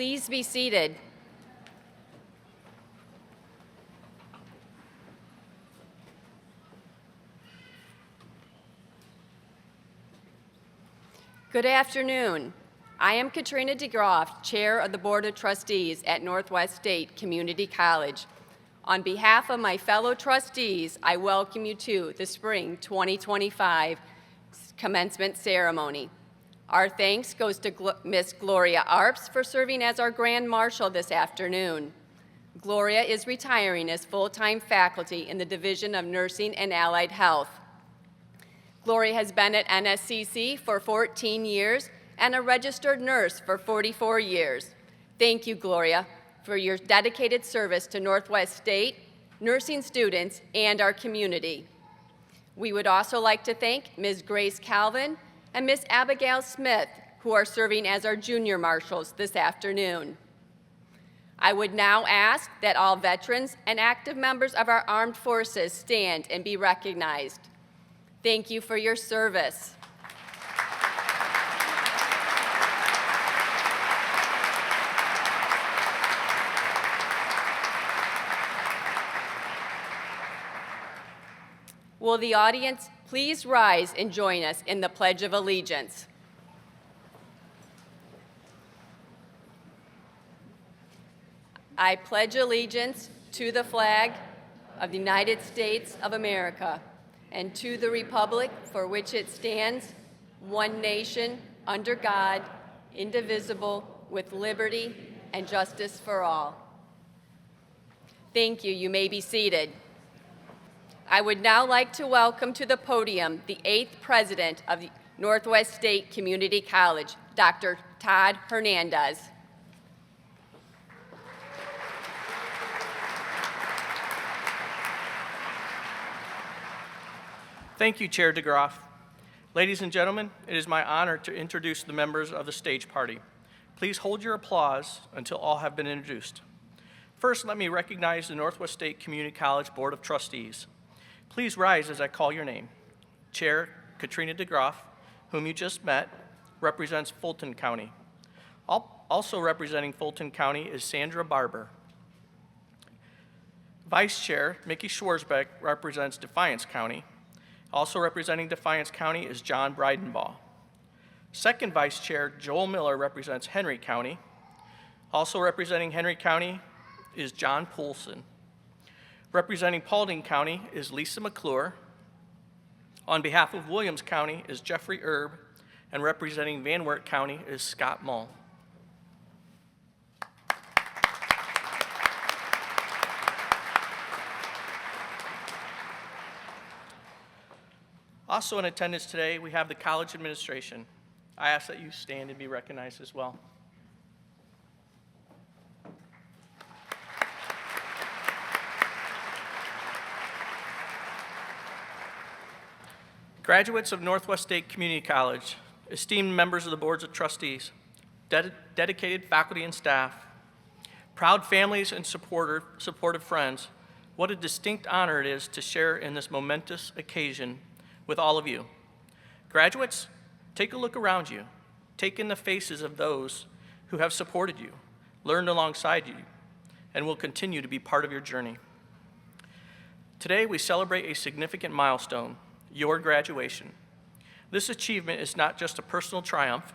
Please be seated. Good afternoon. I am 𝘕𝘵𝘵𝘵𝘮𝘵𝘠, Chair of the Board of Trustees at Northwest State Community College. On behalf of my fellow trustees, I welcome you to the Spring 2025 Commencement Ceremony. Our thanks goes to Ms. Gloria Arps for serving as our Grand Marshal this afternoon. Gloria is retiring as full-time faculty in the Division of Nursing and Allied Health. Gloria has been at NSCC for 14 years and a registered nurse for 44 years. Thank you, Gloria, for your dedicated service to Northwest State, nursing students, and our community. We would also like to thank Ms. Grace Calvin and Ms. Abigail Smith, who are serving as our junior marshals this afternoon. I would now ask that all veterans and active members of our armed forces stand and be recognized. Thank you for your service. Will the audience please rise and join us in the Pledge of Allegiance? I pledge allegiance to the flag of the United States of America and to the republic for which it stands, one nation, under God, indivisible, with liberty and justice for all. Thank you. You may be seated. I would now like to welcome to the podium the 8th President of the Northwest State Community College, Dr. Todd Hernandez. Thank you, Chair DeGroff. Ladies and gentlemen, it is my honor to introduce the members of the stage party. Please hold your applause until all have been introduced. First, let me recognize the Northwest State Community College Board of Trustees. Please rise as I call your name. Chair 𝘕𝘵𝘵𝘵𝘮𝘵𝘗, whom you just met, represents Fulton County. Also representing Fulton County is Sandra Barber. Vice Chair 𝘕𝘰𝘮𝑵𝘮𝑗𝑗 represents Defiance County. Also representing Defiance County is John Breidenbaugh. Second Vice Chair Joel Miller represents Henry County. Also representing Henry County is John Poulsen. Representing Paulding County is Lisa McClure. On behalf of Williams County is Jeffrey Erb, and representing Van Wert County is Scott Mull. Also in attendance today, we have the college administration. I ask that you stand and be recognized as well. Graduates of Northwest State Community College, esteemed members of the boards of trustees, dedicated faculty and staff, proud families and supportive friends, what a distinct honor it is to share in this momentous occasion with all of you. Graduates, take a look around you. Take in the faces of those who have supported you, learned alongside you, and will continue to be part of your journey. Today, we celebrate a significant milestone, your graduation. This achievement is not just a personal triumph,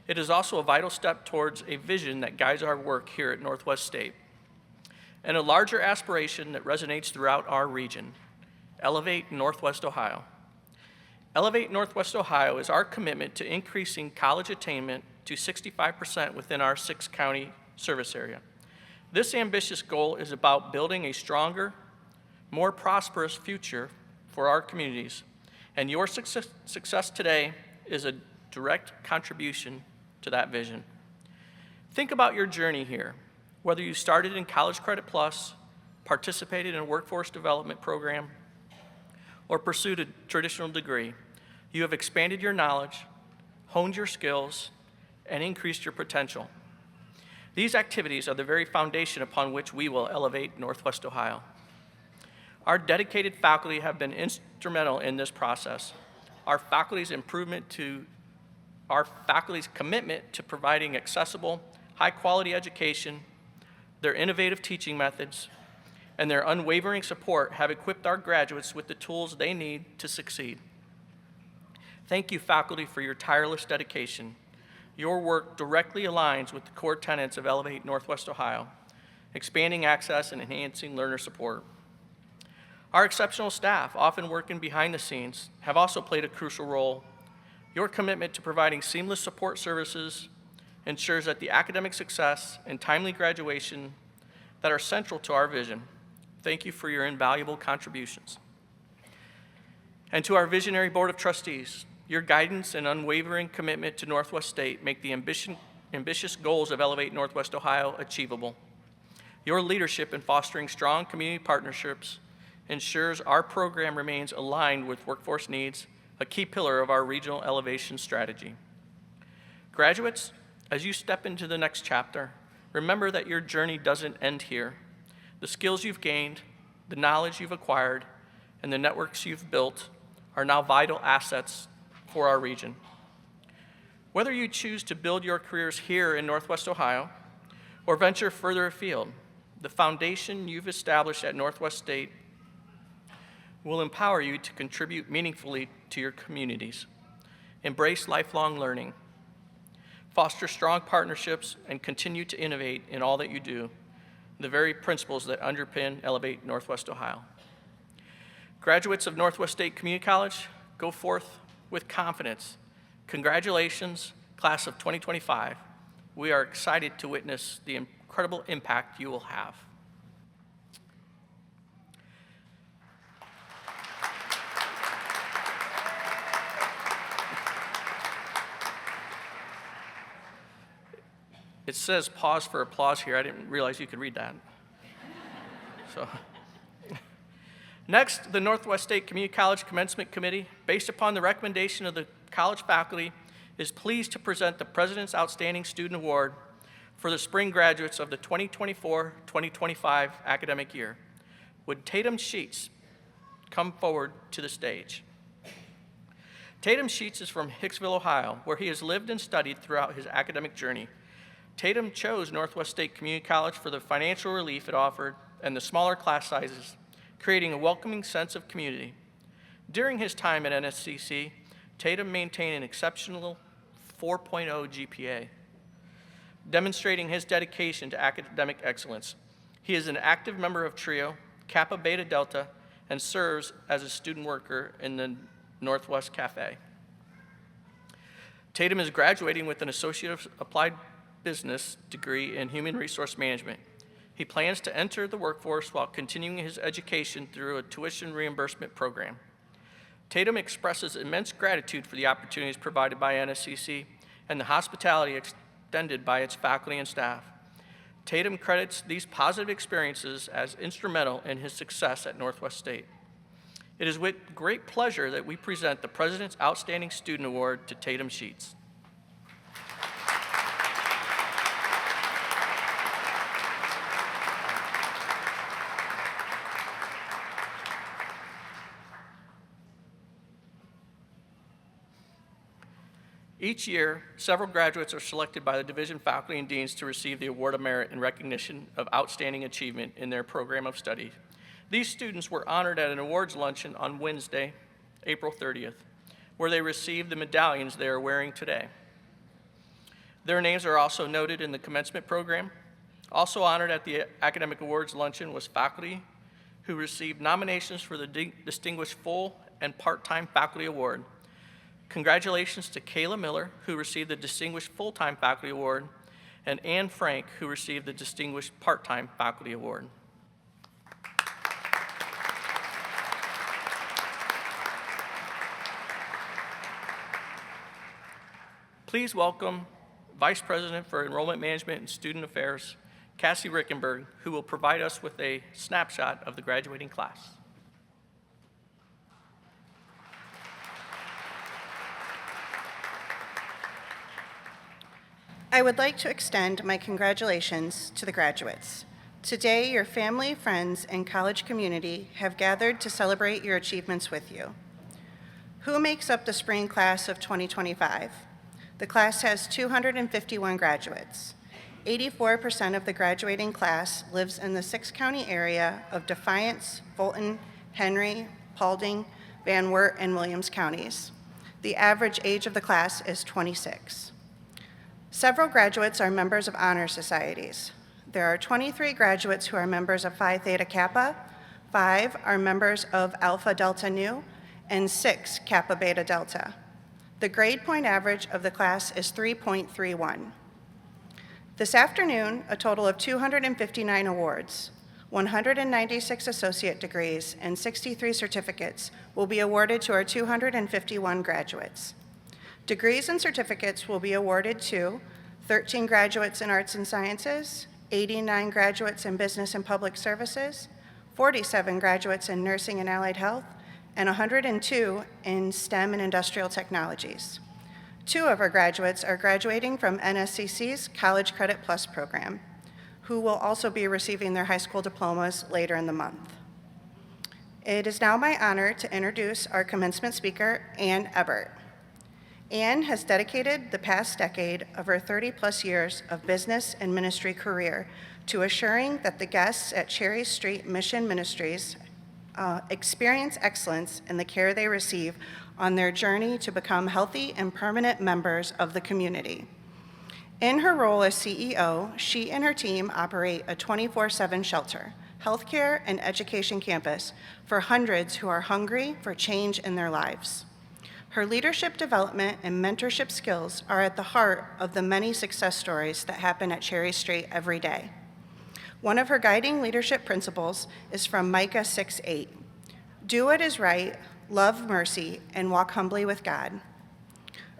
it is also a vital step towards a vision that guides our work here at Northwest State, and a larger aspiration that resonates throughout our region, Elevate Northwest Ohio. Elevate Northwest Ohio is our commitment to increasing college attainment to 65% within our 6-county service area. This ambitious goal is about building a stronger, more prosperous future for our communities, and your success today is a direct contribution to that vision. Think about your journey here, whether you started in College Credit Plus, participated in a workforce development program, or pursued a traditional degree. You have expanded your knowledge, honed your skills, and increased your potential. These activities are the very foundation upon which we will elevate Northwest Ohio. Our dedicated faculty have been instrumental in this process. Our faculty's commitment to providing accessible, high-quality education, their innovative teaching methods, and their unwavering support have equipped our graduates with the tools they need to succeed. Thank you, faculty, for your tireless dedication. Your work directly aligns with the core tenets of Elevate Northwest Ohio, expanding access and enhancing learner support. Our exceptional staff, often working behind the scenes, have also played a crucial role. Your commitment to providing seamless support services ensures that the academic success and timely graduation that are central to our vision. Thank you for your invaluable contributions. And to our visionary Board of Trustees, your guidance and unwavering commitment to Northwest State make the ambitious goals of Elevate Northwest Ohio achievable. Your leadership in fostering strong community partnerships ensures our program remains aligned with workforce needs, a key pillar of our regional elevation strategy. Graduates, as you step into the next chapter, remember that your journey doesn't end here. The skills you've gained, the knowledge you've acquired, and the networks you've built are now vital assets for our region. Whether you choose to build your careers here in Northwest Ohio or venture further afield, the foundation you've established at Northwest State will empower you to contribute meaningfully to your communities. Embrace lifelong learning, foster strong partnerships, and continue to innovate in all that you do, the very principles that underpin Elevate Northwest Ohio. Graduates of Northwest State Community College, go forth with confidence. Congratulations, class of 2025. We are excited to witness the incredible impact you will have. It says pause for applause here. I didn't realize you could read that. So, next, the Northwest State Community College Commencement Committee, based upon the recommendation of the college faculty, is pleased to present the President's Outstanding Student Award for the spring graduates of the 2024-2025 academic year. Would 𝘕𝘵𝘗𝘵𝘬𝘵 come forward to the stage? 𝘕𝘵𝘗𝘵𝘬𝘵 is from Hicksville, Ohio, where he has lived and studied throughout his academic journey. 𝘕𝘵𝘗𝘵 chose Northwest State Community College for the financial relief it offered and the smaller class sizes, creating a welcoming sense of community. During his time at NSCC, 𝘕𝘵𝘗𝘵 maintained an exceptional 4.0 GPA, demonstrating his dedication to academic excellence. He is an active member of TRIO, Kappa Beta Delta, and serves as a student worker in the Northwest Cafe. 𝘕𝘵𝘗𝘵 is graduating with an Associate of Applied Business degree in Human Resource Management. He plans to enter the workforce while continuing his education through a tuition reimbursement program. 𝘕𝘵𝘗𝘵 expresses immense gratitude for the opportunities provided by NSCC and the hospitality extended by its faculty and staff. 𝘕𝘵𝘗𝘵 credits these positive experiences as instrumental in his success at Northwest State. It is with great pleasure that we present the President's Outstanding Student Award to 𝘕𝘵𝘗𝘵𝘗𝘵. Each year, several graduates are selected by the division faculty and deans to receive the Award of Merit in recognition of outstanding achievement in their program of study. These students were honored at an awards luncheon on Wednesday, April 30th, where they received the medallions they are wearing today. Their names are also noted in the commencement program. Also honored at the Academic Awards luncheon was faculty who received nominations for the Distinguished Full and Part-Time Faculty Award. Congratulations to Kayla Miller, who received the Distinguished Full-Time Faculty Award, and Anne Frank, who received the Distinguished Part-Time Faculty Award. Please welcome Vice President for Enrollment Management and Student Affairs, Cassie Rickenberg, who will provide us with a snapshot of the graduating class. I would like to extend my congratulations to the graduates. Today, your family, friends, and college community have gathered to celebrate your achievements with you. Who makes up the spring class of 2025? The class has 251 graduates. 84% of the graduating class lives in the six-county area of Defiance, Fulton, Henry, Paulding, Van Wert, and Williams counties. The average age of the class is 26. Several graduates are members of honor societies. There are 23 graduates who are members of Phi Theta Kappa, 5 are members of Alpha Delta Nu, and 6 Kappa Beta Delta. The grade point average of the class is 3.31. This afternoon, a total of 259 awards, 196 associate degrees, and 63 certificates will be awarded to our 251 graduates. Degrees and certificates will be awarded to 13 graduates in arts and sciences, 89 graduates in business and public services, 47 graduates in nursing and allied health, and 102 in STEM and industrial technologies. 2 of our graduates are graduating from NSCC's College Credit Plus program, who will also be receiving their high school diplomas later in the month. It is now my honor to introduce our commencement speaker, Ann Ebert. Ann has dedicated the past decade of her 30-plus years of business and ministry career to assuring that the guests at Cherry Street Mission Ministries experience excellence in the care they receive on their journey to become healthy and permanent members of the community. In her role as CEO, she and her team operate a 24/7 shelter, healthcare, and education campus for hundreds who are hungry for change in their lives. Her leadership development and mentorship skills are at the heart of the many success stories that happen at Cherry Street every day. One of her guiding leadership principles is from Micah 6:8. Do what is right, love mercy, and walk humbly with God.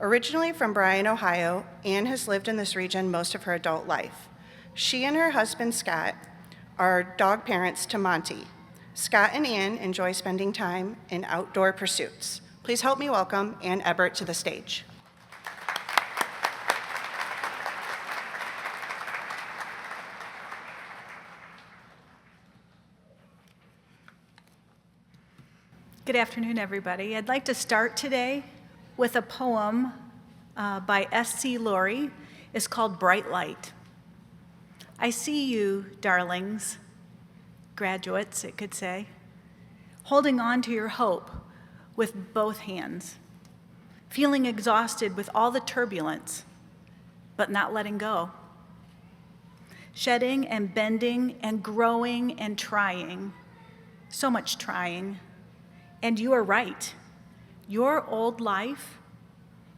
Originally from Bryan, Ohio, Ann has lived in this region most of her adult life. She and her husband, Scott, are dog parents to Monty. Scott and Ann enjoy spending time in outdoor pursuits. Please help me welcome Ann Ebert to the stage. Good afternoon, everybody. I'd like to start today with a poem by 𝘕𝘰𝘮𝘵𝘠𝑦. It's called Bright Light. I see you, darlings, graduates, it could say, holding on to your hope with both hands, feeling exhausted with all the turbulence, but not letting go. Shedding and bending and growing and trying, so much trying. And you are right. Your old life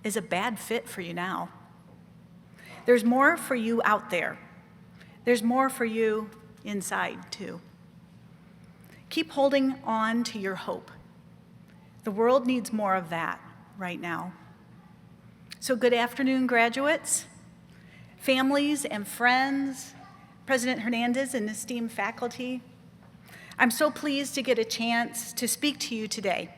is a bad fit for you now. There's more for you out there. There's more for you inside, too. Keep holding on to your hope. The world needs more of that right now. So good afternoon, graduates, families and friends, President Hernandez and esteemed faculty. I'm so pleased to get a chance to speak to you today.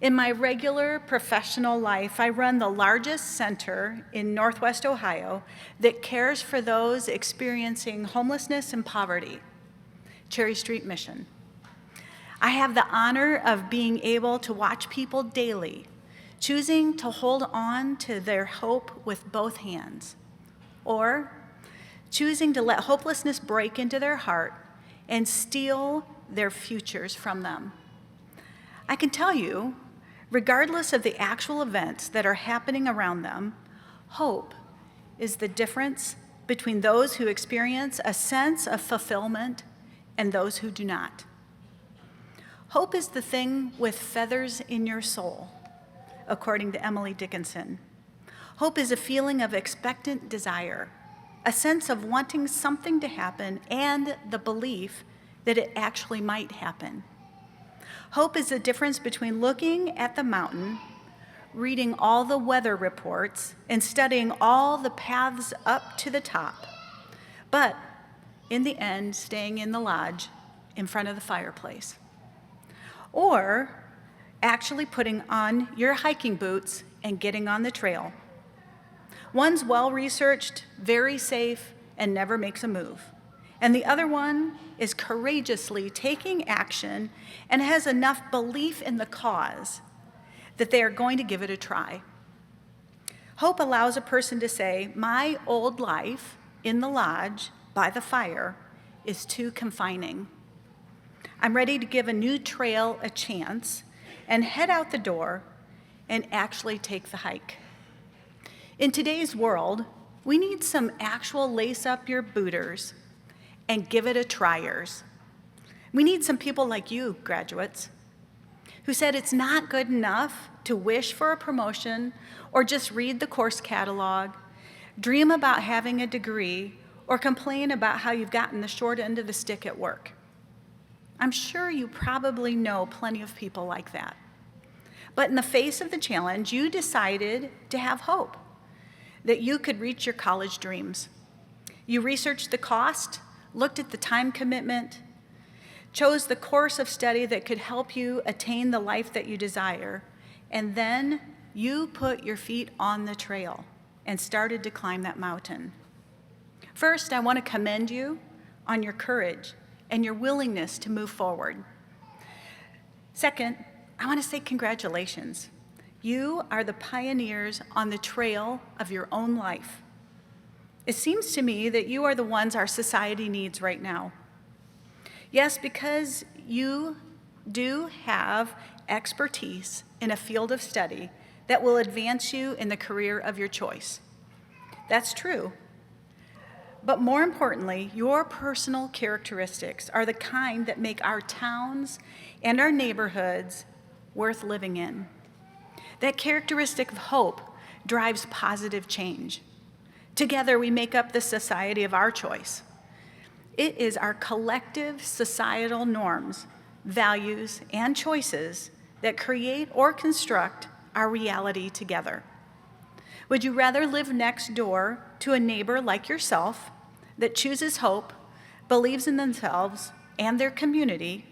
In my regular professional life, I run the largest center in Northwest Ohio that cares for those experiencing homelessness and poverty, Cherry Street Mission. I have the honor of being able to watch people daily choosing to hold on to their hope with both hands, or choosing to let hopelessness break into their heart and steal their futures from them. I can tell you, regardless of the actual events that are happening around them, hope is the difference between those who experience a sense of fulfillment and those who do not. Hope is the thing with feathers in your soul, according to Emily Dickinson. Hope is a feeling of expectant desire, a sense of wanting something to happen and the belief that it actually might happen. Hope is the difference between looking at the mountain, reading all the weather reports, and studying all the paths up to the top, but in the end, staying in the lodge in front of the fireplace. Or actually putting on your hiking boots and getting on the trail. One's well-researched, very safe, and never makes a move. And the other one is courageously taking action and has enough belief in the cause that they are going to give it a try. Hope allows a person to say, my old life in the lodge by the fire is too confining. I'm ready to give a new trail a chance and head out the door and actually take the hike. In today's world, we need some actual lace up your booters and give it a tryers. We need some people like you, graduates, who said it's not good enough to wish for a promotion or just read the course catalog, dream about having a degree, or complain about how you've gotten the short end of the stick at work. I'm sure you probably know plenty of people like that. But in the face of the challenge, you decided to have hope that you could reach your college dreams. You researched the cost, looked at the time commitment, chose the course of study that could help you attain the life that you desire, and then you put your feet on the trail and started to climb that mountain. First, I want to commend you on your courage and your willingness to move forward. Second, I want to say congratulations. You are the pioneers on the trail of your own life. It seems to me that you are the ones our society needs right now. Yes, because you do have expertise in a field of study that will advance you in the career of your choice. That's true. But more importantly, your personal characteristics are the kind that make our towns and our neighborhoods worth living in. That characteristic of hope drives positive change. Together, we make up the society of our choice. It is our collective societal norms, values, and choices that create or construct our reality together. Would you rather live next door to a neighbor like yourself that chooses hope, believes in themselves and their community,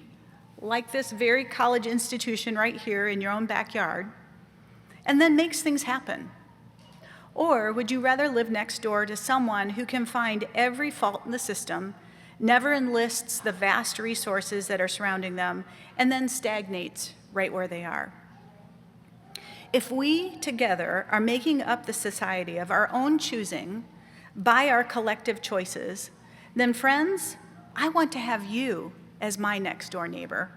like this very college institution right here in your own backyard, and then makes things happen? Or would you rather live next door to someone who can find every fault in the system, never enlists the vast resources that are surrounding them, and then stagnates right where they are? If we together are making up the society of our own choosing by our collective choices, then friends, I want to have you as my next door neighbor.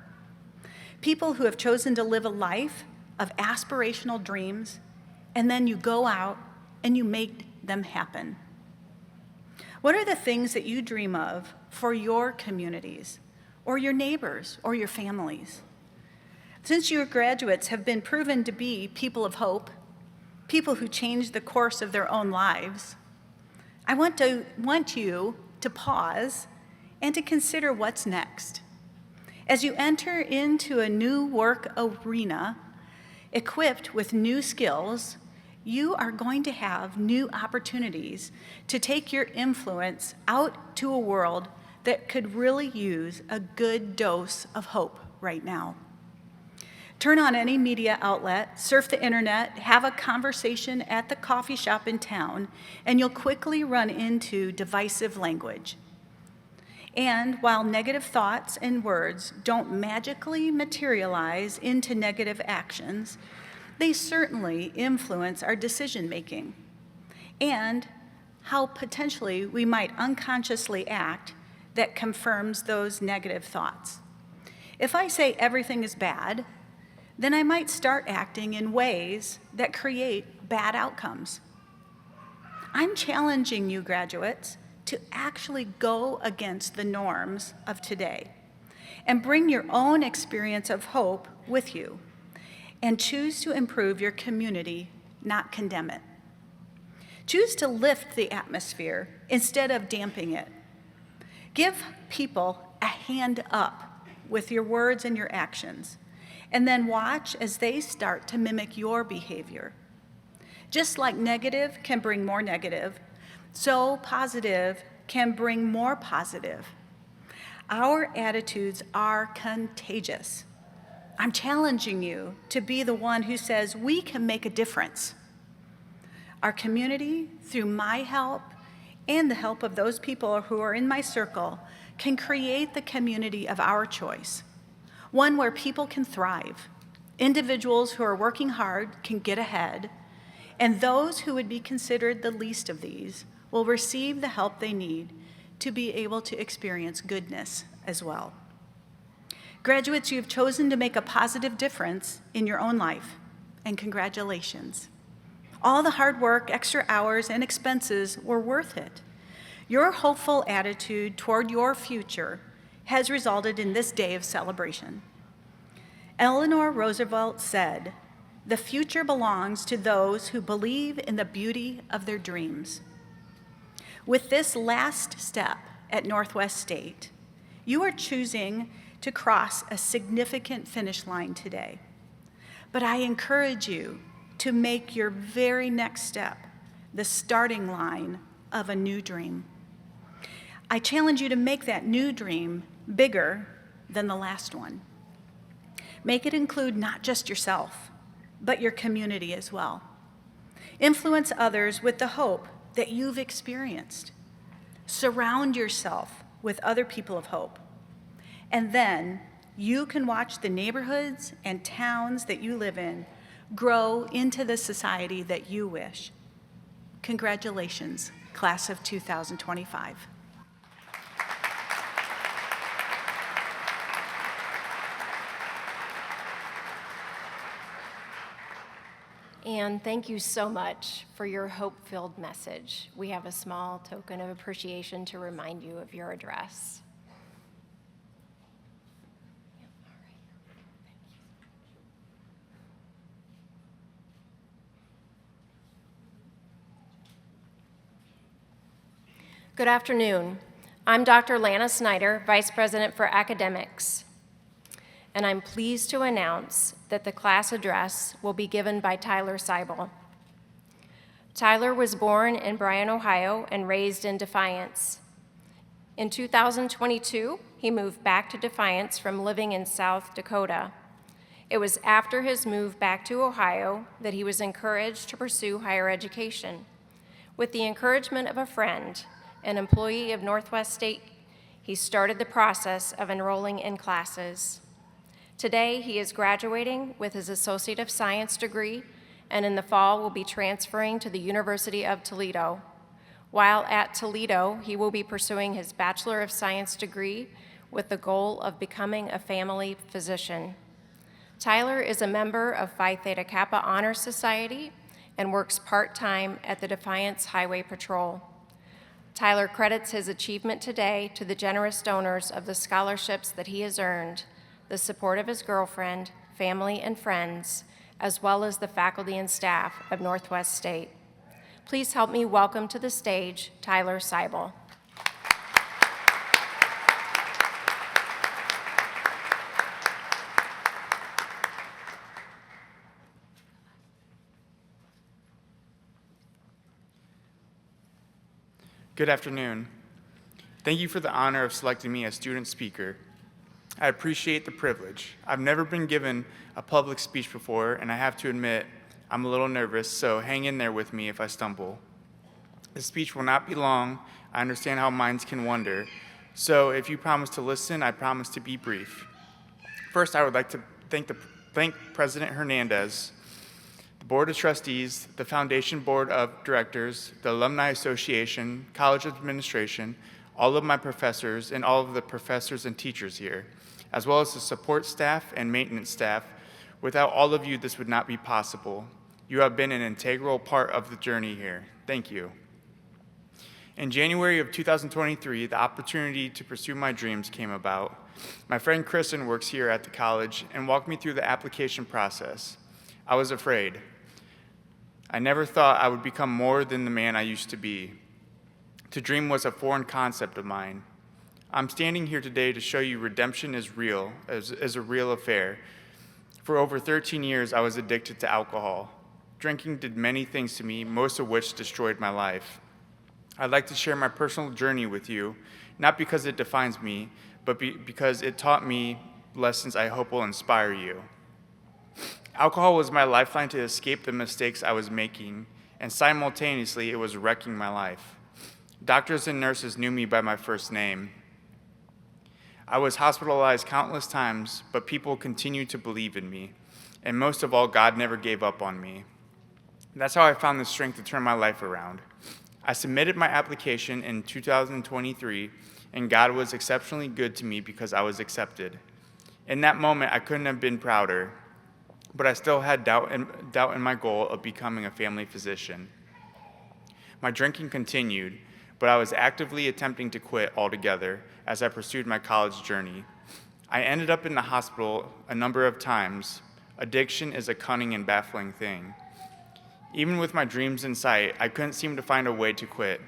People who have chosen to live a life of aspirational dreams, and then you go out and you make them happen. What are the things that you dream of for your communities, or your neighbors, or your families? Since your graduates have been proven to be people of hope, people who change the course of their own lives, I want you to pause and to consider what's next. As you enter into a new work arena, equipped with new skills, you are going to have new opportunities to take your influence out to a world that could really use a good dose of hope right now. Turn on any media outlet, surf the internet, have a conversation at the coffee shop in town, and you'll quickly run into divisive language. And while negative thoughts and words don't magically materialize into negative actions, they certainly influence our decision-making and how potentially we might unconsciously act that confirms those negative thoughts. If I say everything is bad, then I might start acting in ways that create bad outcomes. I'm challenging you, graduates, to actually go against the norms of today and bring your own experience of hope with you and choose to improve your community, not condemn it. Choose to lift the atmosphere instead of damping it. Give people a hand up with your words and your actions, and then watch as they start to mimic your behavior. Just like negative can bring more negative, so positive can bring more positive. Our attitudes are contagious. I'm challenging you to be the one who says we can make a difference. Our community, through my help and the help of those people who are in my circle, can create the community of our choice. One where people can thrive, individuals who are working hard can get ahead, and those who would be considered the least of these will receive the help they need to be able to experience goodness as well. Graduates, you have chosen to make a positive difference in your own life, and congratulations. All the hard work, extra hours, and expenses were worth it. Your hopeful attitude toward your future has resulted in this day of celebration. Eleanor Roosevelt said, "The future belongs to those who believe in the beauty of their dreams." With this last step at Northwest State, you are choosing to cross a significant finish line today. But I encourage you to make your very next step the starting line of a new dream. I challenge you to make that new dream bigger than the last one. Make it include not just yourself, but your community as well. Influence others with the hope that you've experienced. Surround yourself with other people of hope. And then you can watch the neighborhoods and towns that you live in grow into the society that you wish. Congratulations, class of 2025. And thank you so much for your hope-filled message. We have a small token of appreciation to remind you of your address. Good afternoon. I'm Dr. Lana Snyder, Vice President for Academics, and I'm pleased to announce that the class address will be given by Tyler 𝘕𝘰𝘵𝘠. Tyler was born in Bryan, Ohio, and raised in Defiance. In 2022, he moved back to Defiance from living in South Dakota. It was after his move back to Ohio that he was encouraged to pursue higher education. With the encouragement of a friend, an employee of Northwest State, he started the process of enrolling in classes. Today, he is graduating with his Associate of Science degree, and in the fall will be transferring to the University of Toledo. While at Toledo, he will be pursuing his Bachelor of Science degree with the goal of becoming a family physician. Tyler is a member of Phi Theta Kappa Honor Society and works part-time at the Defiance Highway Patrol. Tyler credits his achievement today to the generous donors of the scholarships that he has earned, the support of his girlfriend, family, and friends, as well as the faculty and staff of Northwest State. Please help me welcome to the stage Tyler 𝘕𝘰𝘵𝘠. Good afternoon. Thank you for the honor of selecting me as student speaker. I appreciate the privilege. I've never been given a public speech before, and I have to admit, I'm a little nervous, so hang in there with me if I stumble. The speech will not be long. I understand how minds can wander, so if you promise to listen, I promise to be brief. First, I would like to thank President Hernandez, the Board of Trustees, the Foundation Board of Directors, the Alumni Association, College Administration, all of my professors, and all of the professors and teachers here, as well as the support staff and maintenance staff. Without all of you, this would not be possible. You have been an integral part of the journey here. Thank you. In January of 2023, the opportunity to pursue my dreams came about. My friend Kristen works here at the college and walked me through the application process. I was afraid. I never thought I would become more than the man I used to be. To dream was a foreign concept of mine. I'm standing here today to show you redemption is real, is a real affair. For over 13 years, I was addicted to alcohol. Drinking did many things to me, most of which destroyed my life. I'd like to share my personal journey with you, not because it defines me, but because it taught me lessons I hope will inspire you. Alcohol was my lifeline to escape the mistakes I was making, and simultaneously, it was wrecking my life. Doctors and nurses knew me by my first name. I was hospitalized countless times, but people continued to believe in me. And most of all, God never gave up on me. That's how I found the strength to turn my life around. I submitted my application in 2023, and God was exceptionally good to me because I was accepted. In that moment, I couldn't have been prouder, but I still had doubt in my goal of becoming a family physician. My drinking continued, but I was actively attempting to quit altogether as I pursued my college journey. I ended up in the hospital a number of times. Addiction is a cunning and baffling thing. Even with my dreams in sight, I couldn't seem to find a way to quit.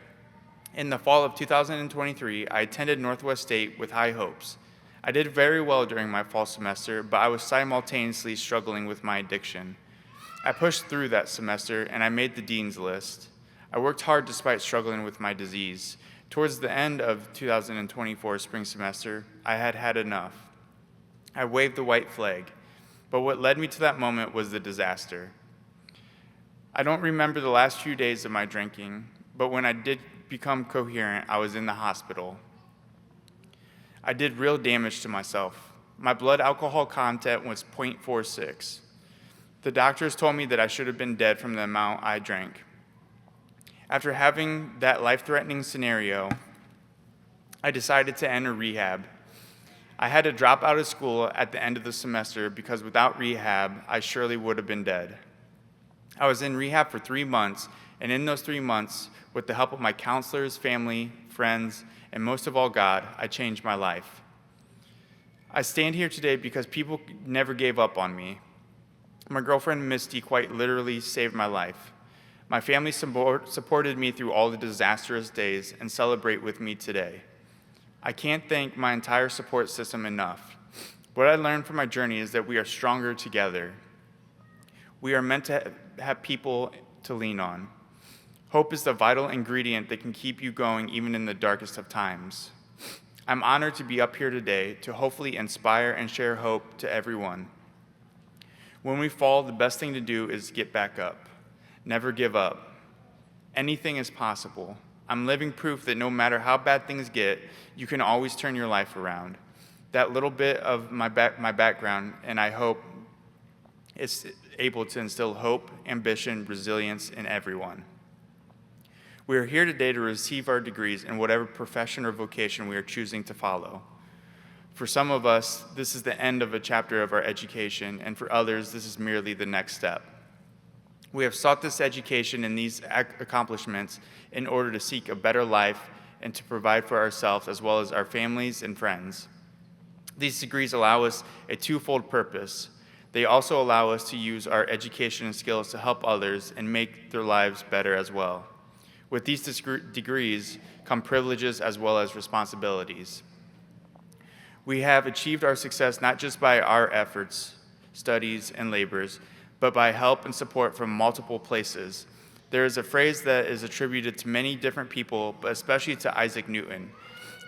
In the fall of 2023, I attended Northwest State with high hopes. I did very well during my fall semester, but I was simultaneously struggling with my addiction. I pushed through that semester, and I made the dean's list. I worked hard despite struggling with my disease. Towards the end of 2024 spring semester, I had had enough. I waved the white flag, but what led me to that moment was the disaster. I don't remember the last few days of my drinking, but when I did become coherent, I was in the hospital. I did real damage to myself. My blood alcohol content was 0.46. The doctors told me that I should have been dead from the amount I drank. After having that life-threatening scenario, I decided to enter rehab. I had to drop out of school at the end of the semester because without rehab, I surely would have been dead. I was in rehab for 3 months, and in those 3 months, with the help of my counselors, family, friends, and most of all God, I changed my life. I stand here today because people never gave up on me. My girlfriend Misty quite literally saved my life. My family supported me through all the disastrous days and celebrate with me today. I can't thank my entire support system enough. What I learned from my journey is that we are stronger together. We are meant to have people to lean on. Hope is the vital ingredient that can keep you going even in the darkest of times. I'm honored to be up here today to hopefully inspire and share hope to everyone. When we fall, the best thing to do is get back up. Never give up. Anything is possible. I'm living proof that no matter how bad things get, you can always turn your life around. That little bit of my background, and I hope it's able to instill hope, ambition, resilience in everyone. We are here today to receive our degrees in whatever profession or vocation we are choosing to follow. For some of us, this is the end of a chapter of our education, and for others, this is merely the next step. We have sought this education and these accomplishments in order to seek a better life and to provide for ourselves as well as our families and friends. These degrees allow us a twofold purpose. They also allow us to use our education and skills to help others and make their lives better as well. With these degrees come privileges as well as responsibilities. We have achieved our success not just by our efforts, studies, and labors, but by help and support from multiple places. There is a phrase that is attributed to many different people, but especially to Isaac Newton.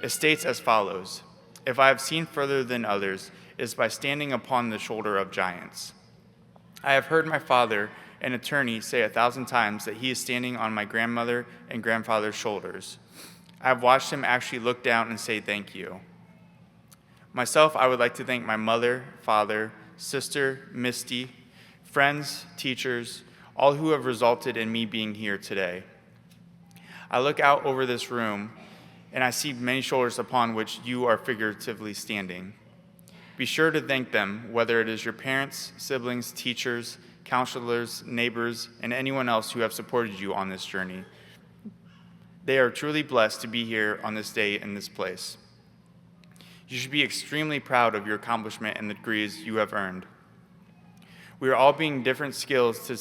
It states as follows: "If I have seen further than others, it is by standing upon the shoulder of giants." I have heard my father, an attorney, say 1,000 times that he is standing on my grandmother and grandfather's shoulders. I have watched him actually look down and say thank you. Myself, I would like to thank my mother, father, sister, Misty, friends, teachers, all who have resulted in me being here today. I look out over this room, and I see many shoulders upon which you are figuratively standing. Be sure to thank them, whether it is your parents, siblings, teachers, counselors, neighbors, and anyone else who have supported you on this journey. They are truly blessed to be here on this day in this place. You should be extremely proud of your accomplishment and the degrees you have earned. We all bring different skills to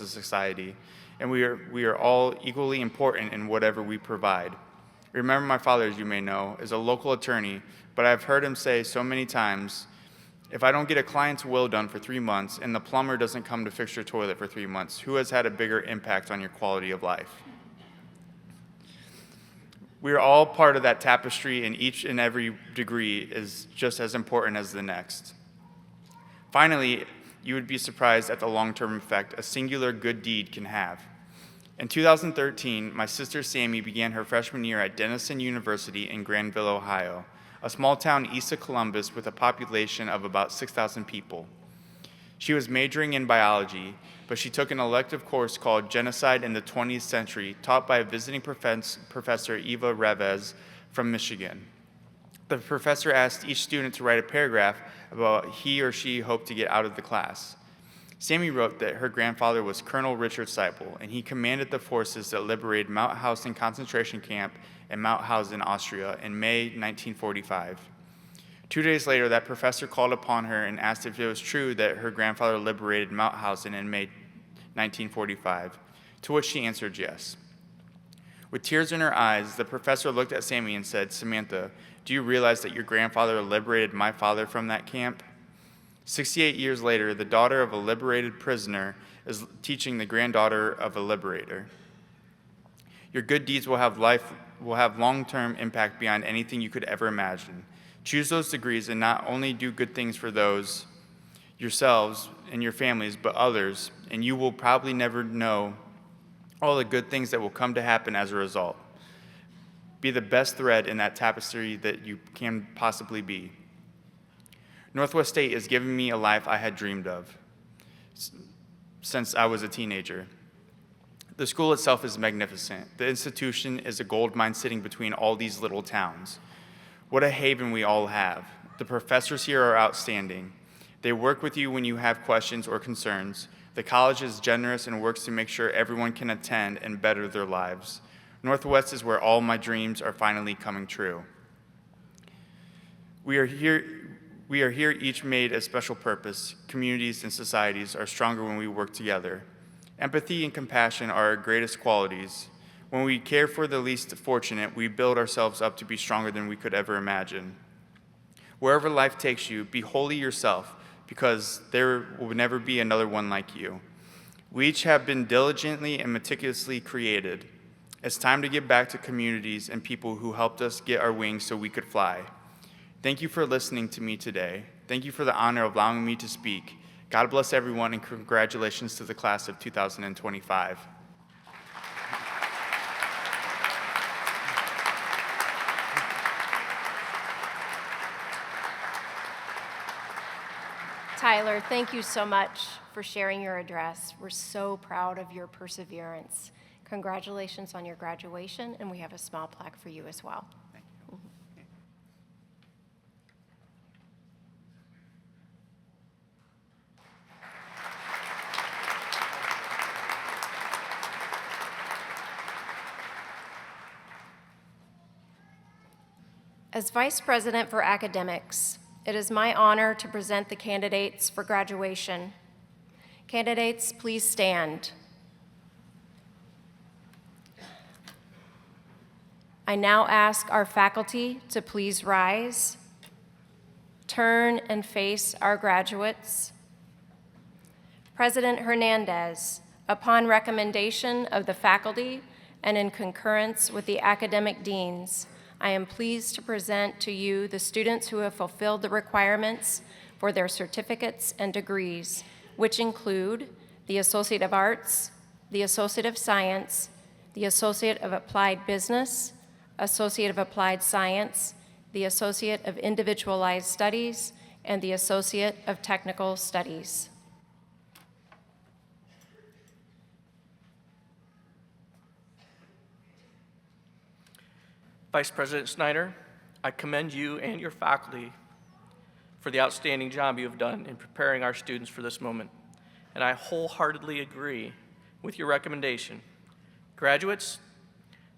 society, and we are all equally important in whatever we provide. Remember, my father, as you may know, is a local attorney, but I've heard him say so many times, if I don't get a client's will done for 3 months and the plumber doesn't come to fix your toilet for 3 months, who has had a bigger impact on your quality of life? We are all part of that tapestry, and each and every degree is just as important as the next. Finally, you would be surprised at the long-term effect a singular good deed can have. In 2013, my sister Sammy began her freshman year at Denison University in Granville, Ohio, a small town east of Columbus with a population of about 6,000 people. She was majoring in biology, but she took an elective course called Genocide in the 20th Century, taught by a visiting professor, Eva Revez, from Michigan. The professor asked each student to write a paragraph about what he or she hoped to get out of the class. Sammy wrote that her grandfather was Colonel Richard Seipel, and he commanded the forces that liberated Mauthausen concentration camp in Mauthausen, Austria, in May 1945. 2 days later, that professor called upon her and asked if it was true that her grandfather liberated Mauthausen in May 1945, to which she answered yes. With tears in her eyes, the professor looked at Sammy and said, "Samantha, do you realize that your grandfather liberated my father from that camp?" 68 years later, the daughter of a liberated prisoner is teaching the granddaughter of a liberator. Your good deeds will have long-term impact beyond anything you could ever imagine. Choose those degrees and not only do good things for those yourselves and your families, but others, and you will probably never know all the good things that will come to happen as a result. Be the best thread in that tapestry that you can possibly be. Northwest State has given me a life I had dreamed of since I was a teenager. The school itself is magnificent. The institution is a gold mine sitting between all these little towns. What a haven we all have. The professors here are outstanding. They work with you when you have questions or concerns. The college is generous and works to make sure everyone can attend and better their lives. Northwest is where all my dreams are finally coming true. We are here each made a special purpose. Communities and societies are stronger when we work together. Empathy and compassion are our greatest qualities. When we care for the least fortunate, we build ourselves up to be stronger than we could ever imagine. Wherever life takes you, be wholly yourself, because there will never be another one like you. We each have been diligently and meticulously created. It's time to give back to communities and people who helped us get our wings so we could fly. Thank you for listening to me today. Thank you for the honor of allowing me to speak. God bless everyone, and congratulations to the class of 2025. Tyler, thank you so much for sharing your address. We're so proud of your perseverance. Congratulations on your graduation, and we have a small plaque for you as well. Thank you. As Vice President for Academics, it is my honor to present the candidates for graduation. Candidates, please stand. I now ask our faculty to please rise, turn and face our graduates. President Hernandez, upon recommendation of the faculty and in concurrence with the academic deans, I am pleased to present to you the students who have fulfilled the requirements for their certificates and degrees, which include the Associate of Arts, the Associate of Science, the Associate of Applied Business, Associate of Applied Science, the Associate of Individualized Studies, and the Associate of Technical Studies. Vice President Snyder, I commend you and your faculty for the outstanding job you have done in preparing our students for this moment, and I wholeheartedly agree with your recommendation. Graduates,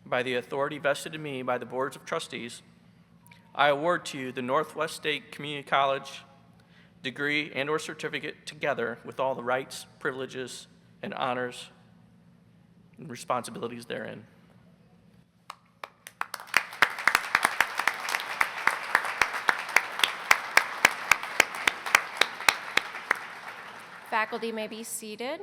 by the authority vested in me by the boards of trustees, I award to you the Northwest State Community College degree and/or certificate, together with all the rights, privileges, and honors and responsibilities therein. Faculty may be seated.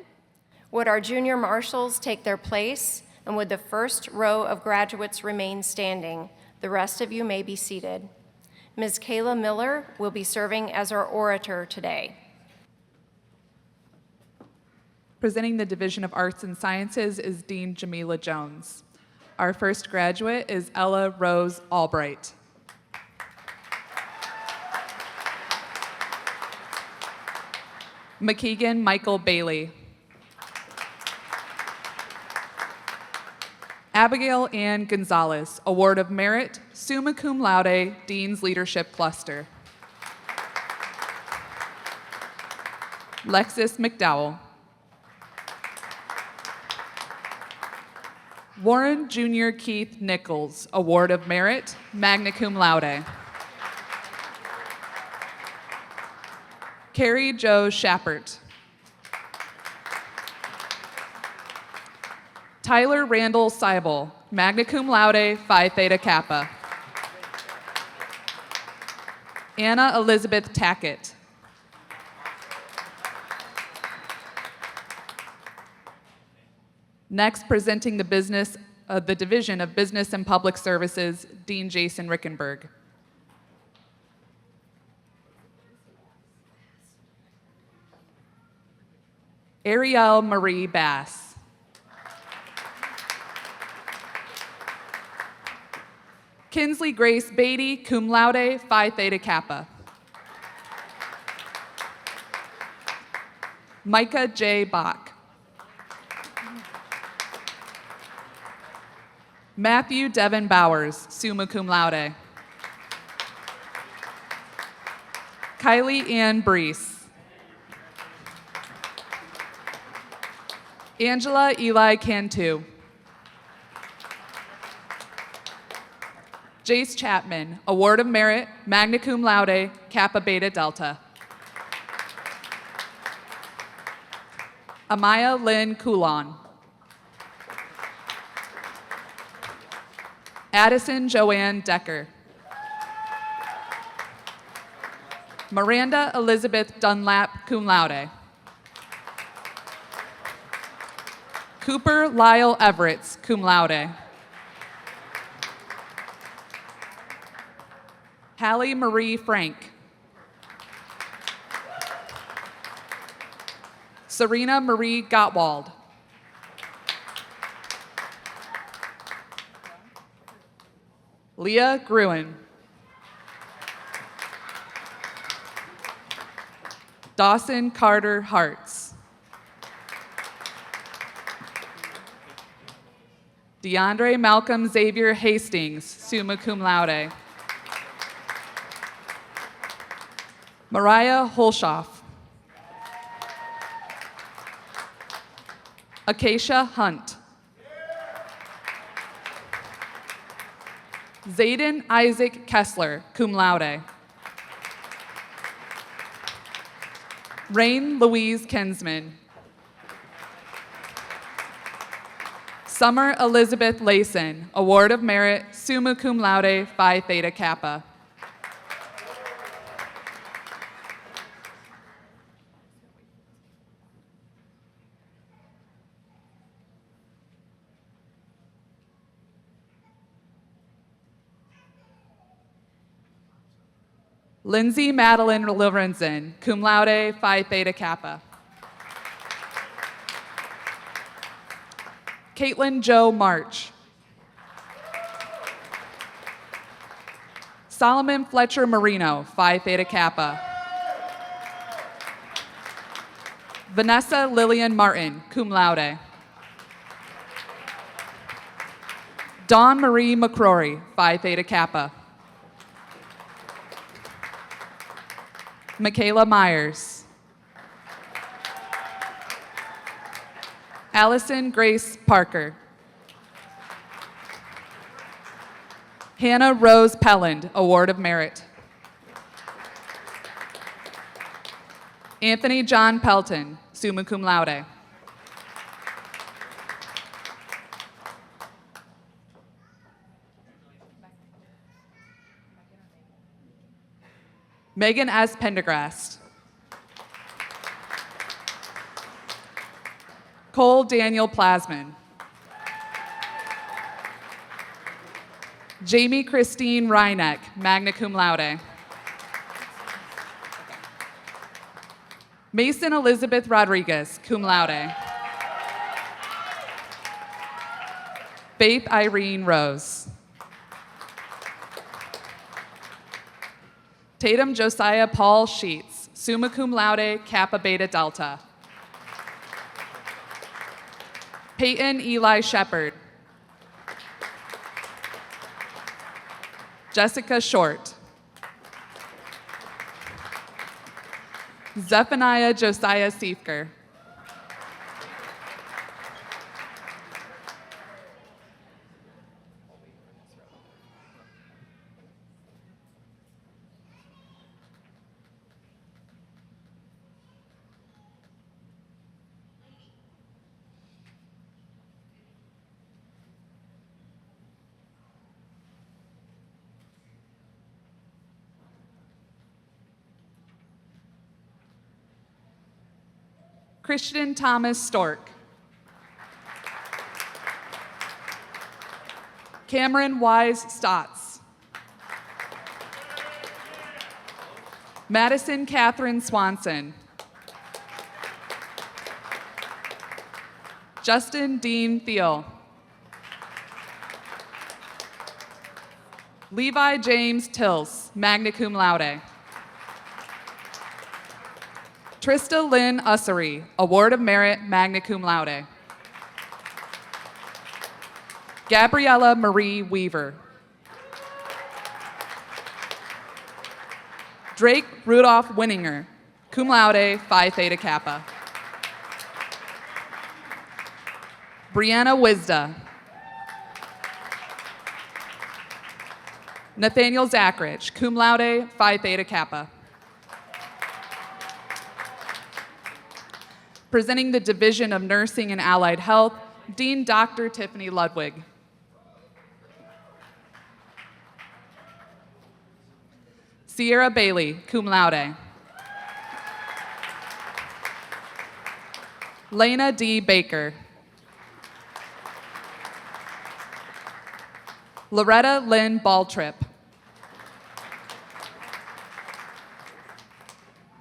Would our junior marshals take their place, and would the first row of graduates remain standing? The rest of you may be seated. Ms. Kayla Miller will be serving as our orator today. Presenting the Division of Arts and Sciences is Dean Jamila Jones. Our first graduate is Ella Rose Albright. McKeegan Michael Bailey. Abigail Ann Gonzalez, Award of Merit, summa cum laude, Dean's Leadership Cluster. Lexis McDowell. Warren Jr. Keith Nichols, Award of Merit, magna cum laude. Carrie Jo Schappert. Tyler Randall Seibel, magna cum laude, Phi Theta Kappa. Anna Elizabeth Tackett. Next, presenting the Division of Business and Public Services, Dean Jason Rickenberg. Ariel Marie Bass. Kinsley Grace Beatty, cum laude, Phi Theta Kappa. Micah J. Bach. Matthew Devin Bowers, summa cum laude. Kylie Ann Brees. Angela Eli Cantu. Jace Chapman, Award of Merit, magna cum laude, Kappa Beta Delta. Amaya Lynn Coulon. Addison Joanne Decker. Miranda Elizabeth Dunlap, cum laude. Cooper Lyle Everett, cum laude. Hallie Marie Frank. Serena Marie Gottwald. Leah Gruen. Dawson Carter Hartz. DeAndre Malcolm Xavier Hastings, summa cum laude. Mariah Holshoff. Acacia Hunt. Zayden Isaac Kessler, cum laude. Rain Louise Kensman. Summer Elizabeth Layson, Award of Merit, summa cum laude, Phi Theta Kappa. Lindsay Madeline Lorenzen, cum laude, Phi Theta Kappa. Caitlin Jo March. Solomon Fletcher Marino, Phi Theta Kappa. Vanessa Lillian Martin, cum laude. Dawn Marie McCrory, Phi Theta Kappa. Michaela Myers. Allison Grace Parker. Hannah Rose Pelland, Award of Merit. Anthony John Pelton, summa cum laude. Megan S. Pendergrast. Cole Daniel Plasman. Jamie Christine Reineck, magna cum laude. Mason Elizabeth Rodriguez, cum laude. Faith Irene Rose. Tatum Josiah Paul Sheets, summa cum laude, Kappa Beta Delta. Peyton Eli Shepard. Jessica Short. Zephaniah Josiah Siefker. Christian Thomas Stork. Cameron Wise Stotts. Madison Catherine Swanson. Justin Dean Thiel. Levi James Tills, magna cum laude. Trista Lynn Ussery, Award of Merit, magna cum laude. Gabriella Marie Weaver. Drake Rudolph Winninger, cum laude, Phi Theta Kappa. Brianna Wisda. Nathaniel Zachrich, cum laude, Phi Theta Kappa. Presenting the Division of Nursing and Allied Health, Dean Dr. Tiffany Ludwig. Sierra Bailey, cum laude. Lena D. Baker. Loretta Lynn Baltrip.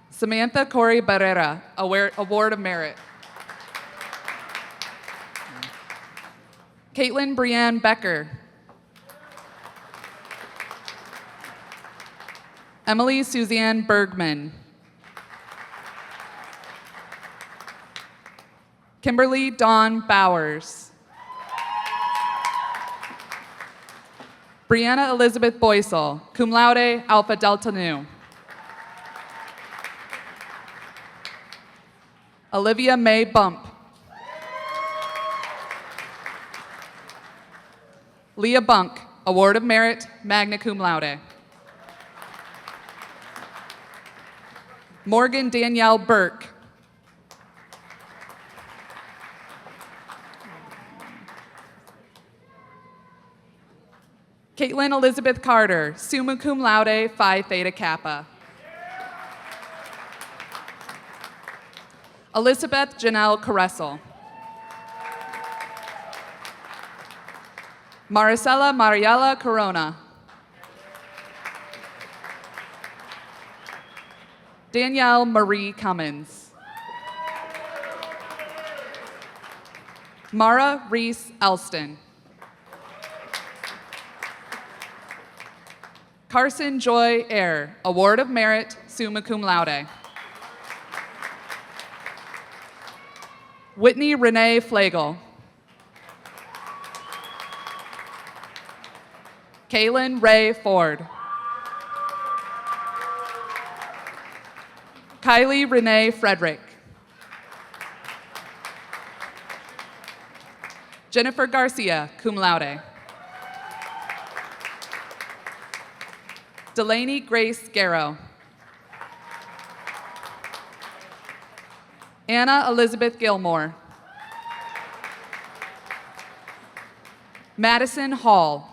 Samantha Corey Barrera, Award of Merit. Caitlin Brianne Becker. Emily Suzanne Bergman. Kimberly Dawn Bowers. Brianna Elizabeth Boysel, cum laude, Alpha Delta Nu. Olivia May Bump. Leah Bunk, Award of Merit, magna cum laude. Morgan Danielle Burke. Caitlin Elizabeth Carter, summa cum laude, Phi Theta Kappa. Elizabeth Janelle Caressel. Maricela Mariela Corona. Danielle Marie Cummins. Mara Reese Elston. Carson Joy Eyre, Award of Merit, summa cum laude. Whitney Renee Flagel. Kaylin Ray Ford. Kylie Renee Frederick. Jennifer Garcia, cum laude. Delaney Grace Garrow. Anna Elizabeth Gilmore. Madison Hall.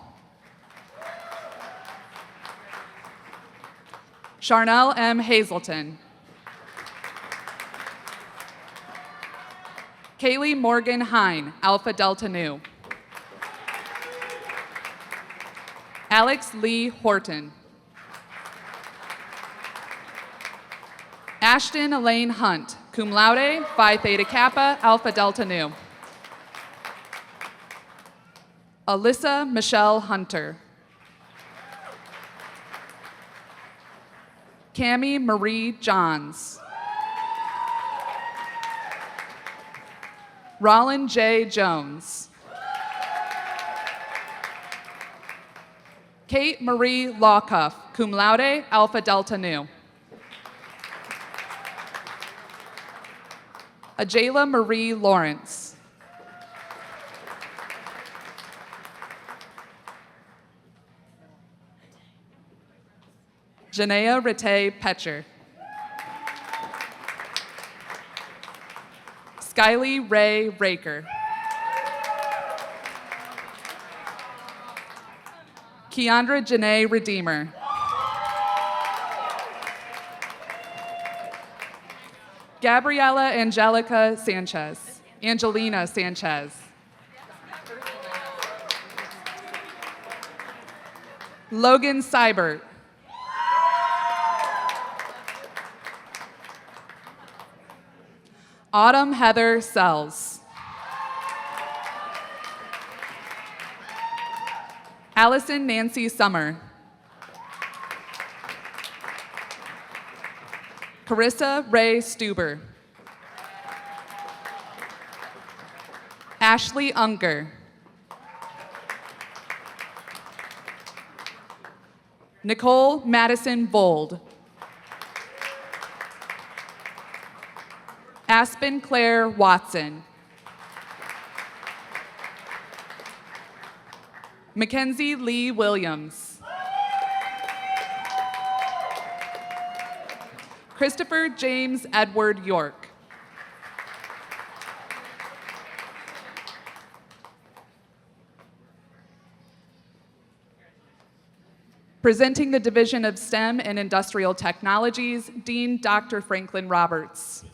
Charnel M. Hazelton. Kaylee Morgan Hine, Alpha Delta Nu. Alex Lee Horton. Ashton Elaine Hunt, cum laude, Phi Theta Kappa, Alpha Delta Nu. Alyssa Michelle Hunter. Cammie Marie Johns. Rollin J. Jones. Kate Marie Lawcuff, cum laude, Alpha Delta Nu. Ajayla Marie Lawrence. Janaea Rite Petcher. Skylie Ray Raker. Keandra Janae Redeemer. Gabriela Angelica Sanchez. Angelina Sanchez. Logan Seibert. Autumn Heather Sells. Allison Nancy Summer. Carissa Ray Stuber. Ashley Unger. Nicole Madison Vold. Aspen Claire Watson. Mackenzie Lee Williams. Christopher James Edward York. Presenting the Division of STEM and Industrial Technologies, Dean Dr. Franklin Roberts.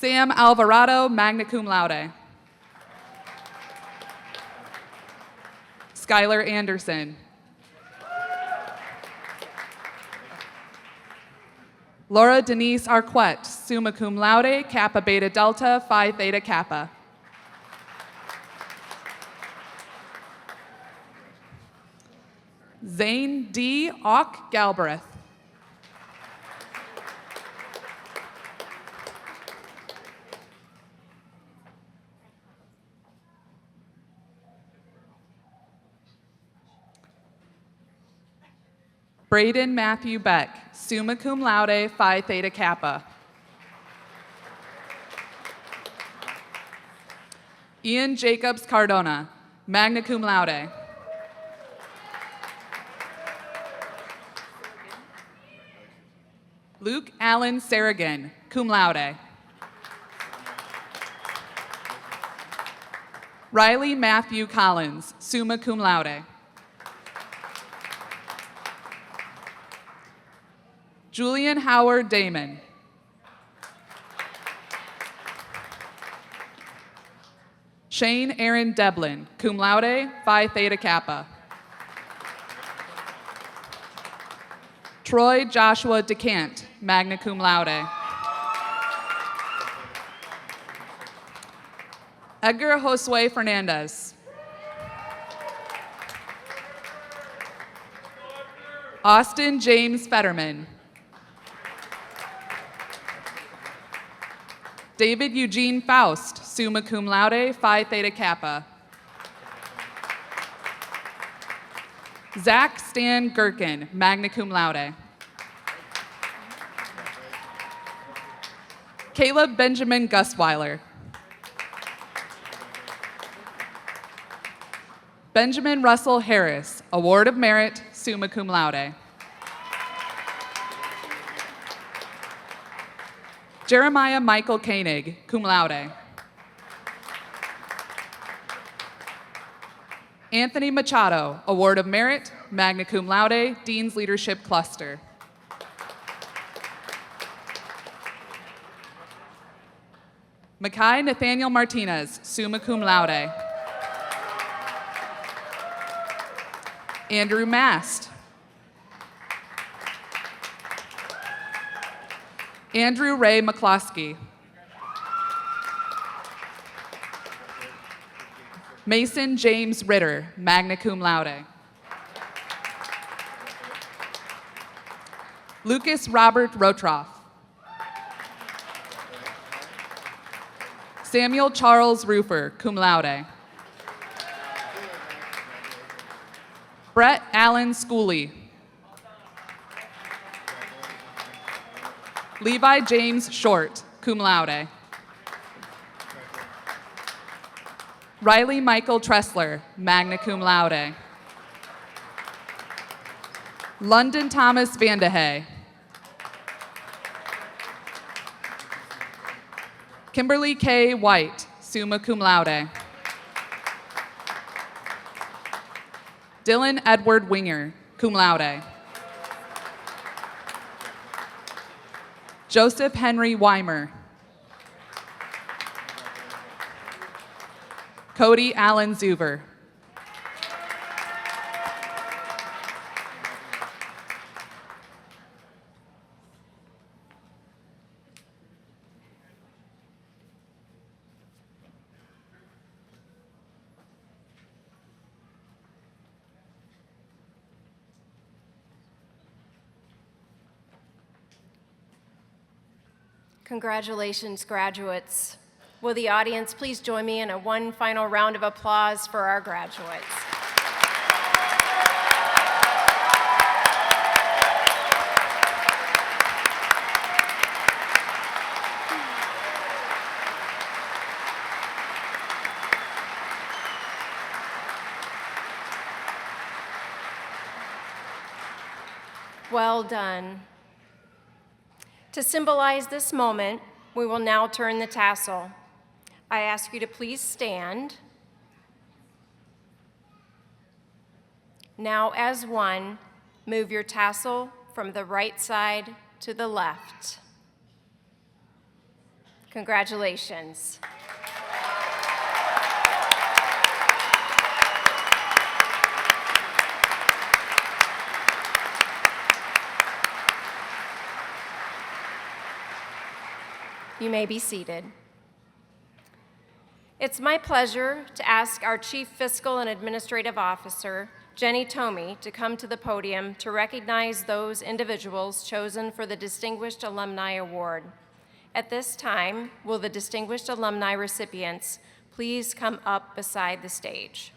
Sam Alvarado, magna cum laude. Skylar Anderson. Laura Denise Arquette, summa cum laude, Kappa Beta Delta, Phi Theta Kappa. Zane D. Auk Galbraith. Braden Matthew Beck, summa cum laude, Phi Theta Kappa. Ian Jacobs Cardona, magna cum laude. Luke Allen Sarragan, cum laude. Riley Matthew Collins, summa cum laude. Julian Howard Damon. Shane Aaron Deblin, cum laude, Phi Theta Kappa. Troy Joshua DeCant, magna cum laude. Edgar Josue Fernandez. Austin James Fetterman. David Eugene Faust, summa cum laude, Phi Theta Kappa. Zach Stan Gherkin, magna cum laude. Caleb Benjamin Gusweiler. Benjamin Russell Harris, Award of Merit, summa cum laude. Jeremiah Michael Koenig, cum laude. Anthony Machado, Award of Merit, magna cum laude, Dean's Leadership Cluster. Makai Nathaniel Martinez, summa cum laude. Andrew Mast. Andrew Ray McCloskey. Mason James Ritter, magna cum laude. Lucas Robert Rotroff. Samuel Charles Rufer, cum laude. Brett Allen Schooley. Levi James Short, cum laude. Riley Michael Tressler, magna cum laude. London Thomas Vandehey. Kimberly K. White, summa cum laude. Dylan Edward Winger, cum laude. Joseph Henry Weimer. Cody Allen Zuver. Congratulations, graduates. Will the audience please join me in one final round of applause for our graduates? Well done. To symbolize this moment, we will now turn the tassel. I ask you to please stand. Now, as one, move your tassel from the right side to the left. Congratulations. You may be seated. It's my pleasure to ask our Chief Fiscal and Administrative Officer, 𝘕𝘰𝘗𝘵, to come to the podium to recognize those individuals chosen for the Distinguished Alumni Award. At this time, will the distinguished alumni recipients please come up beside the stage?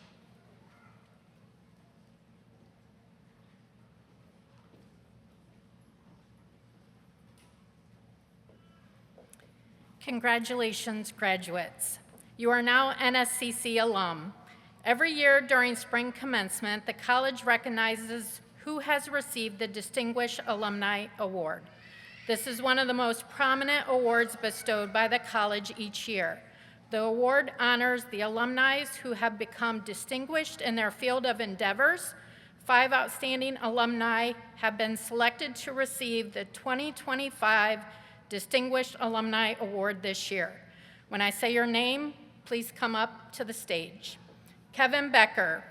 Congratulations, graduates. You are now NSCC alum. Every year during spring commencement, the college recognizes who has received the Distinguished Alumni Award. This is one of the most prominent awards bestowed by the college each year. The award honors the alumni who have become distinguished in their field of endeavors. 5 outstanding alumni have been selected to receive the 2025 Distinguished Alumni Award this year. When I say your name, please come up to the stage. Kevin Becker.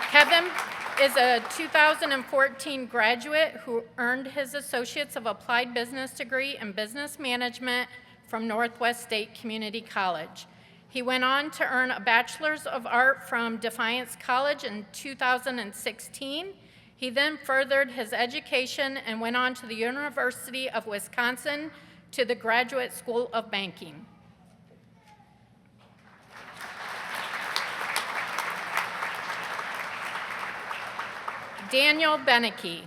Kevin is a 2014 graduate who earned his Associates of Applied Business degree in Business Management from Northwest State Community College. He went on to earn a Bachelor's of Art from Defiance College in 2016. He then furthered his education and went on to the University of Wisconsin to the Graduate School of Banking. Daniel Beneke.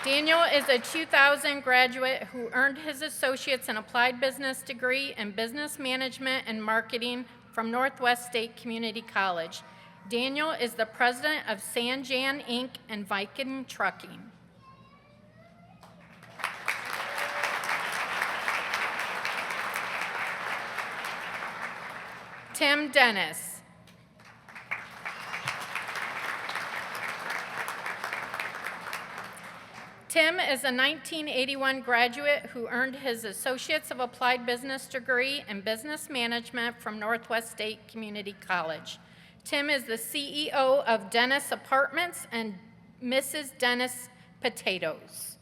Daniel is a 2000 graduate who earned his Associates in Applied Business degree in Business Management and Marketing from Northwest State Community College. Daniel is the president of Sanjan Inc. and Viking Trucking. Tim Dennis. Tim is a 1981 graduate who earned his Associates of Applied Business degree in Business Management from Northwest State Community College. Tim is the CEO of Dennis Apartments and Mrs. Dennis potatoes.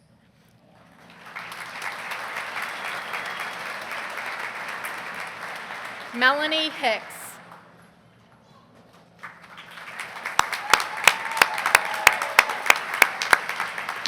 Melanie Hicks.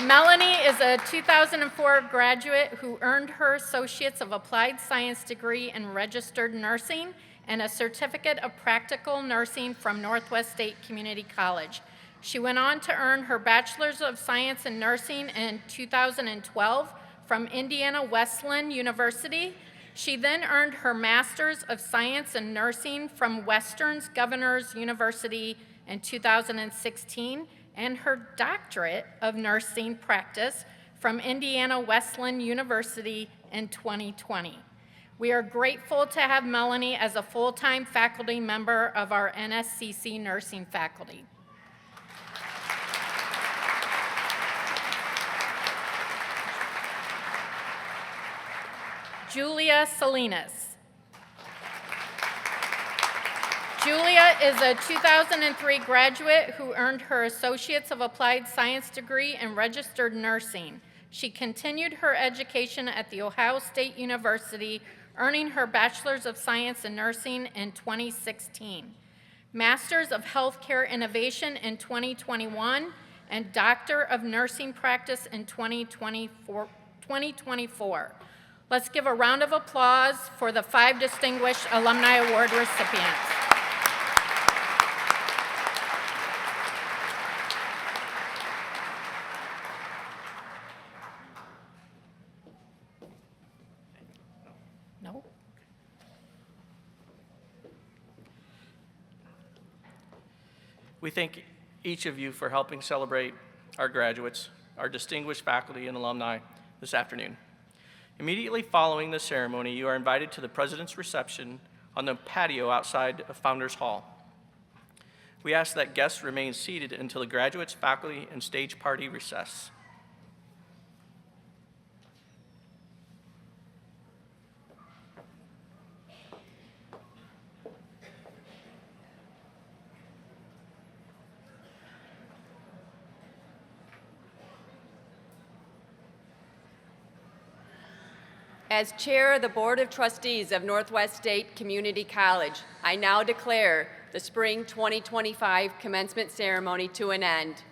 Melanie is a 2004 graduate who earned her Associates of Applied Science degree in Registered Nursing and a Certificate of Practical Nursing from Northwest State Community College. She went on to earn her Bachelor's of Science in Nursing in 2012 from Indiana Wesleyan University. She then earned her Master's of Science in Nursing from Western Governors University in 2016 and her Doctorate of Nursing Practice from Indiana Wesleyan University in 2020. We are grateful to have Melanie as a full-time faculty member of our NSCC nursing faculty. Julia Salinas. Julia is a 2003 graduate who earned her Associates of Applied Science degree in Registered Nursing. She continued her education at The Ohio State University, earning her Bachelor's of Science in Nursing in 2016, Master's of Healthcare Innovation in 2021, and Doctor of Nursing Practice in 2024. Let's give a round of applause for the 5 Distinguished Alumni Award recipients. No? We thank each of you for helping celebrate our graduates, our distinguished faculty and alumni this afternoon. Immediately following the ceremony, you are invited to the President's reception on the patio outside of Founders Hall. We ask that guests remain seated until the graduates, faculty, and stage party recess. As Chair of the Board of Trustees of Northwest State Community College, I now declare the Spring 2025 commencement ceremony to an end.